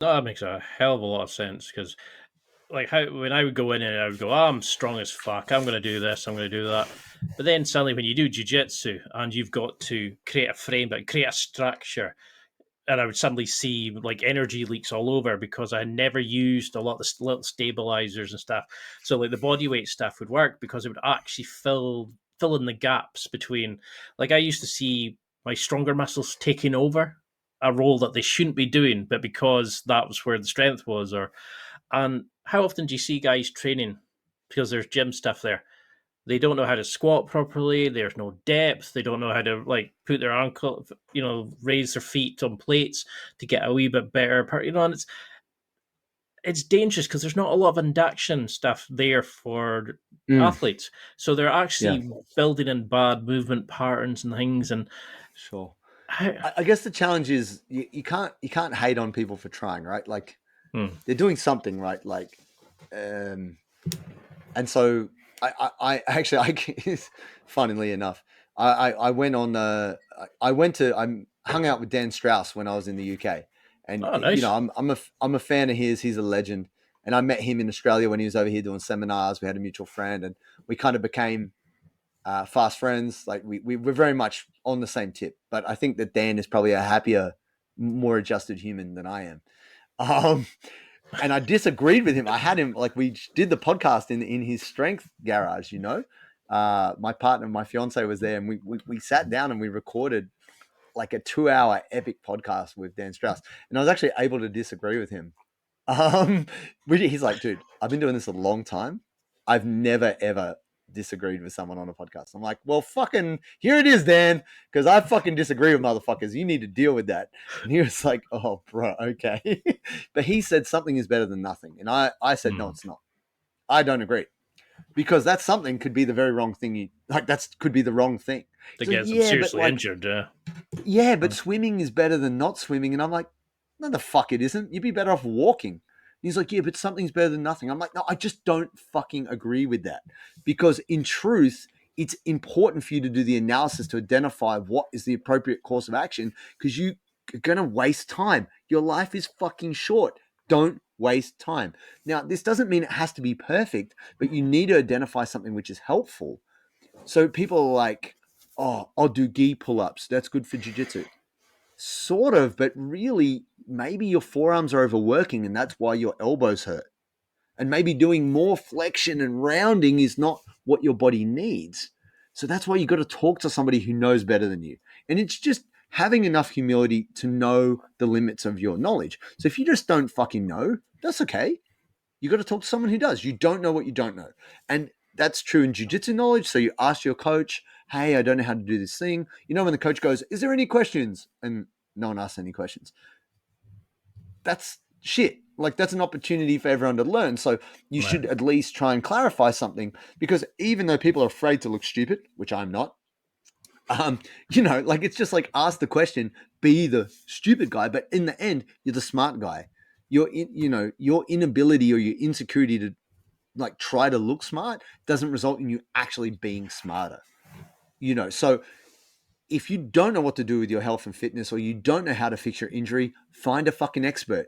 No, that makes a hell of a lot of sense because, like, how when I would go in and I would go, oh, I'm strong as fuck. I'm going to do this. I'm going to do that. But then suddenly, when you do jiu-jitsu and you've got to create a frame, but create a structure, and I would suddenly see like energy leaks all over because I had never used a lot of the little stabilizers and stuff. So like the body weight stuff would work because it would actually fill in the gaps between. Like I used to see my stronger muscles taking over a role that they shouldn't be doing, but because that was where the strength was. Or and how often do you see guys training because there's gym stuff there? They don't know how to squat properly. There's no depth. They don't know how to like put their ankle, raise their feet on plates to get a wee bit better. And it's dangerous because there's not a lot of induction stuff there for Mm, athletes. So they're yeah, actually building in bad movement patterns and things. And sure. how, I guess the challenge is you can't hate on people for trying, right? Like hmm, they're doing something, right? Like, um, and so I actually, funnily enough, I went on, I hung out with Dan Strauss when I was in the UK, and oh, nice. I'm a fan of his. He's a legend, and I met him in Australia when he was over here doing seminars. We had a mutual friend, and we kind of became fast friends. Like we were very much on the same tip. But I think that Dan is probably a happier, more adjusted human than I am. Um, and I disagreed with him. I had him like we did the podcast in his strength garage. My partner, my fiance, was there, and we sat down and we recorded like a 2 hour epic podcast with Dan Strauss, and I was actually able to disagree with him. Um, he's like, dude, I've been doing this a long time. I've never ever disagreed with someone on a podcast. I'm like, well, fucking here it is, Dan, because I fucking disagree with motherfuckers. You need to deal with that. And he was like, oh, bro, okay. But he said something is better than nothing, and I said no, Hmm. it's not. I don't agree because that something could be the very wrong thing. That could be the wrong thing. To He's like, get them yeah, but seriously like injured. yeah, but swimming is better than not swimming. And I'm like, no, the fuck it isn't. You'd be better off walking. And he's like, yeah, but something's better than nothing. I'm like, no, I just don't fucking agree with that. Because in truth, it's important for you to do the analysis to identify what is the appropriate course of action because you are going to waste time. Your life is fucking short. Don't waste time. Now, this doesn't mean it has to be perfect, but you need to identify something which is helpful. So people are like, oh, I'll do gi pull ups. That's good for jujitsu. Sort of, but really, maybe your forearms are overworking and that's why your elbows hurt. And maybe doing more flexion and rounding is not what your body needs. So that's why you got to talk to somebody who knows better than you. And it's just having enough humility to know the limits of your knowledge. So if you just don't fucking know, that's okay. You got to talk to someone who does. You don't know what you don't know. And that's true in jiu-jitsu knowledge. So you ask your coach, hey, I don't know how to do this thing. When the coach goes, is there any questions? And no one asks any questions. That's shit. Like that's an opportunity for everyone to learn. So you Right. should at least try and clarify something because even though people are afraid to look stupid, which I'm not, like it's just like ask the question, be the stupid guy, but in the end, you're the smart guy. Your inability or your insecurity to like try to look smart doesn't result in you actually being smarter. So if you don't know what to do with your health and fitness or you don't know how to fix your injury, find a fucking expert.